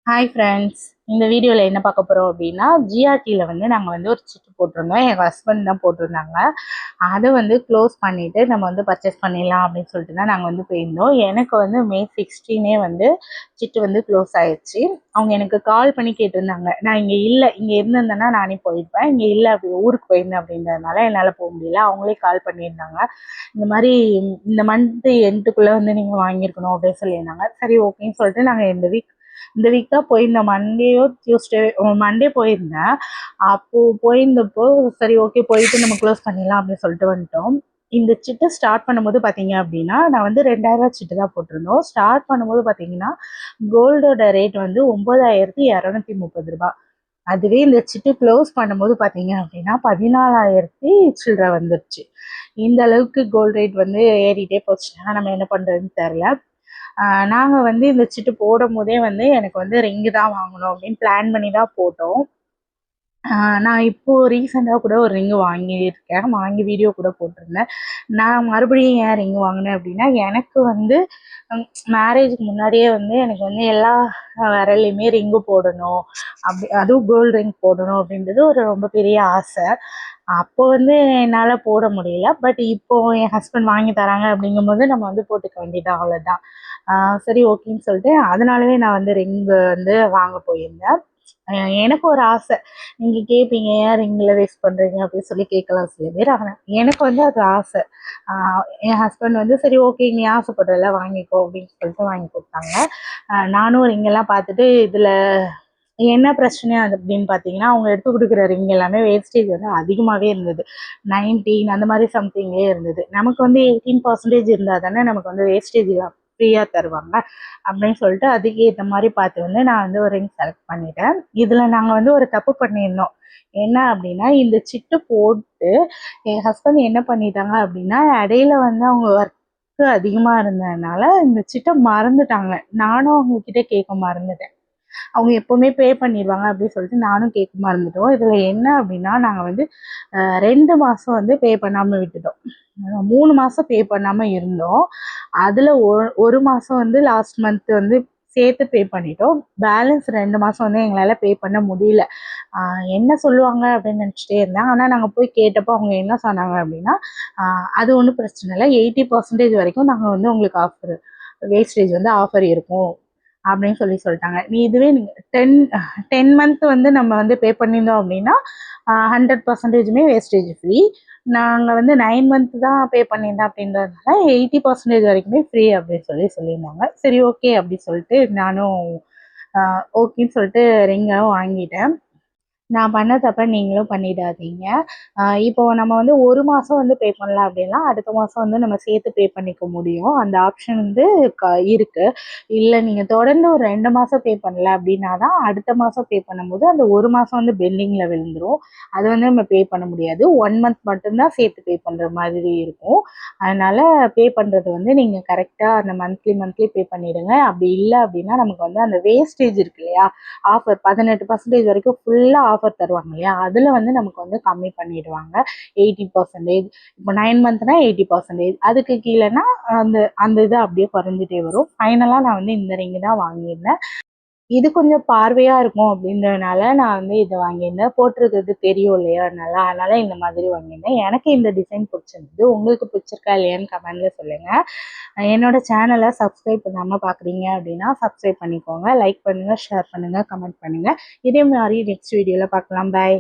Hi friends, இந்த வீடியோவில் என்ன பார்க்க போகிறோம் அப்படின்னா ஜிஆர்டியில் வந்து நாங்கள் வந்து ஒரு சிட்டு போட்டிருந்தோம். என் ஹஸ்பண்ட் தான் போட்டிருந்தாங்க. அதை வந்து க்ளோஸ் பண்ணிவிட்டு நம்ம வந்து பர்ச்சேஸ் பண்ணிடலாம் அப்படின்னு சொல்லிட்டு தான் நாங்கள் வந்து போயிருந்தோம். எனக்கு வந்து மே 16 வந்து சிட்டு வந்து க்ளோஸ் ஆயிடுச்சு. அவங்க எனக்கு கால் பண்ணி கேட்டிருந்தாங்க. நான் இங்கே இல்லை, இங்கே இருந்திருந்தேன்னா நானே போயிருப்பேன். இங்கே இல்லை, அப்படி ஊருக்கு போயிருந்தேன் அப்படின்றதுனால என்னால் போக முடியல. அவங்களே கால் பண்ணியிருந்தாங்க. இந்த மாதிரி இந்த மந்த்து எண்டுக்குள்ளே வந்து நீங்கள் வாங்கியிருக்கணும் அப்படின்னு சொல்லியிருந்தாங்க. சரி ஓகேன்னு சொல்லிட்டு நாங்கள் இந்த வீக் தான் போயிருந்தேன். மண்டே போயிருந்தேன். அப்போது போயிருந்தப்போ சரி ஓகே போயிட்டு நம்ம க்ளோஸ் பண்ணிடலாம் அப்படின்னு சொல்லிட்டு வந்துட்டோம். இந்த சிட்டு ஸ்டார்ட் பண்ணும்போது பார்த்தீங்க அப்படின்னா நான் வந்து 2000 சிட்டு தான் போட்டிருந்தோம். ஸ்டார்ட் பண்ணும்போது பார்த்தீங்கன்னா கோல்டோட ரேட் வந்து 9230 ரூபா. அதுவே இந்த சிட்டு க்ளோஸ் பண்ணும்போது பார்த்தீங்க அப்படின்னா 14,000 சில்லற வந்துருச்சு. இந்த அளவுக்கு கோல்டு ரேட் வந்து ஏறிட்டே போச்சுன்னா நம்ம என்ன பண்ணுறதுன்னு தெரில. நாங்கள் வந்து இந்த சிட்டு போடும் போதே வந்து எனக்கு வந்து ரிங்கு தான் வாங்கணும் அப்படின்னு பிளான் பண்ணி தான் போட்டோம். நான் இப்போது ரீசெண்டாக கூட ஒரு ரிங்கு வாங்கியிருக்கேன். வாங்கி வீடியோ கூட போட்டிருந்தேன். நான் மறுபடியும் ஏன் ரிங்கு வாங்கினேன் அப்படின்னா எனக்கு வந்து மேரேஜுக்கு முன்னாடியே வந்து எனக்கு வந்து எல்லா விரல்லையுமே ரிங்கு போடணும், அப்படி அதுவும் கோல்டு ரிங் போடணும் அப்படின்றது ஒரு ரொம்ப பெரிய ஆசை. அப்போ வந்து என்னால் போட முடியல. பட் இப்போது என் ஹஸ்பண்ட் வாங்கி தராங்க அப்படிங்கும்போது நம்ம வந்து போட்டுக்க வேண்டியது அவ்வளோதான். சரி ஓகேன்னு சொல்லிட்டு அதனாலவே நான் வந்து ரிங்கு வந்து வாங்க போயிருந்தேன். எனக்கு ஒரு ஆசை. நீங்க கேட்பீங்க, "ஏன் ரிங்ல வேஸ்ட் பண்றீங்க?" அப்படின்னு சொல்லி கேட்கலாம் சில பேர். ஆனா எனக்கு வந்து அது ஆசை. என் ஹஸ்பண்ட் வந்து, "சரி ஓகே நீ ஆசைப்படுறல வாங்கிக்கோ" அப்படின்னு சொல்லிட்டு வாங்கி கொடுத்தாங்க. நானும் ரிங்கெல்லாம் பார்த்துட்டு இதில் என்ன பிரச்சனை அது அப்படின்னு பார்த்தீங்கன்னா, அவங்க எடுத்து கொடுக்குற ரிங் எல்லாமே வேஸ்டேஜ் வந்து அதிகமாகவே இருந்தது. 19 அந்த மாதிரி சம்திங்லேயே இருந்தது. நமக்கு வந்து 18% இருந்தால் தானே நமக்கு வந்து வேஸ்டேஜ் ஃப்ரீயாக தருவாங்க. அப்படின்னு சொல்லிட்டு அதுக்கு ஏற்ற மாதிரி பார்த்து வந்து நான் வந்து ஒரு ரிங் செலக்ட் பண்ணிட்டேன். இதில் நாங்கள் வந்து ஒரு தப்பு பண்ணியிருந்தோம். என்ன அப்படின்னா, இந்த சிட்டு போட்டு என் ஹஸ்பண்ட் என்ன பண்ணிட்டாங்க அப்படின்னா, இடையில வந்து அவங்க ஒர்க்கு அதிகமாக இருந்ததுனால இந்த சிட்டை மறந்துட்டாங்க. நானும் அவங்கக்கிட்ட கேட்க மறந்துட்டேன். அவங்க எப்போவுமே பே பண்ணிடுவாங்க அப்படின்னு சொல்லிட்டு நானும் கேட்க மறந்துட்டோம். இதில் என்ன அப்படின்னா, நாங்கள் வந்து 2 மாதம் வந்து பே பண்ணாமல் விட்டுட்டோம். 3 மாதம் பே பண்ணாமல் இருந்தோம். அதில் ஒரு மாதம் வந்து லாஸ்ட் மந்த் வந்து சேர்த்து பே பண்ணிட்டோம். பேலன்ஸ் 2 மாதம் வந்து எங்களால் பே பண்ண முடியல. என்ன சொல்லுவாங்க அப்படின்னு நினச்சிட்டே இருந்தேன். ஆனால் நாங்கள் போய் கேட்டப்போ அவங்க என்ன சொன்னாங்க அப்படின்னா, அது ஒன்றும் பிரச்சனை இல்லை, 80% வரைக்கும் நாங்கள் வந்து உங்களுக்கு வேஸ்டேஜ் வந்து ஆஃபர் இருக்கும் அப்படின்னு சொல்லிட்டாங்க. இதுவே நீங்கள் 10 மந்த் வந்து நம்ம வந்து பே பண்ணியிருந்தோம் அப்படின்னா 100%மே வேஸ்டேஜ் ஃப்ரீ. நாங்கள் வந்து 9 மந்த் தான் பே பண்ணியிருந்தேன் அப்படின்றதுனால 80% வரைக்குமே ஃப்ரீ அப்படின்னு சொல்லியிருந்தாங்க. சரி ஓகே அப்படி சொல்லிட்டு நானும் ஓகேன்னு சொல்லிட்டு ரிங்கும் வாங்கிட்டேன். நான் பண்ண தப்ப நீங்களும் பண்ணிடாதீங்க. இப்போ நம்ம வந்து 1 மாதம் வந்து பே பண்ணல அப்படின்னா, அடுத்த மாதம் வந்து நம்ம சேர்த்து பே பண்ணிக்க முடியும். அந்த ஆப்ஷன் வந்து இருக்கு. இல்ல நீங்க தொடர்ந்து ஒரு 2 மாதம் பே பண்ணல அப்படின்னா தான், அடுத்த மாதம் பே பண்ணும்போது அந்த 1 மாதம் வந்து பெண்டிங்கில் விழுந்துரும். அது வந்து நம்ம பே பண்ண முடியாது. 1 மந்த் மட்டும் தான் சேர்த்து பே பண்ணுற மாதிரி இருக்கும். அதனால பே பண்ணுறது வந்து நீங்கள் கரெக்டாக அந்த மந்த்லி பே பண்ணிடுங்க. அப்படி இல்லை அப்படின்னா நமக்கு வந்து அந்த வேஸ்டேஜ் இருக்கு இல்லையா, ஆஃபர் 18% வரைக்கும் ஃபுல்லாக ஆஃபர் தருவாங்க இல்லையா, அதில் வந்து நமக்கு வந்து கம்மி பண்ணிடுவாங்க. 80%. இப்போ 9 மந்த்னா 80%, அதுக்கு கீழேனா அந்த அந்த இது அப்படியே குறைஞ்சிட்டே வரும். ஃபைனலாக நான் வந்து இந்த ரிங்கு தான் வாங்கியிருந்தேன். இது கொஞ்சம் பார்வையாக இருக்கும் அப்படின்றதுனால நான் வந்து இதை வாங்கியிருந்தேன். போட்டிருக்கிறது தெரியும் இல்லையா, அதனால இந்த மாதிரி வாங்கியிருந்தேன். எனக்கு இந்த டிசைன் பிடிச்சிருந்தது. உங்களுக்கு பிடிச்சிருக்கா இல்லையான்னு கமெண்ட்டில் சொல்லுங்கள். என்னோட சேனலை சப்ஸ்கிரைப் பண்ணாமல் பார்க்குறீங்க அப்படின்னா சப்ஸ்கிரைப் பண்ணிக்கோங்க. லைக் பண்ணுங்கள், ஷேர் பண்ணுங்கள், கமெண்ட் பண்ணுங்கள். இதே மாதிரி நெக்ஸ்ட் வீடியோவில் பார்க்கலாம். பாய்.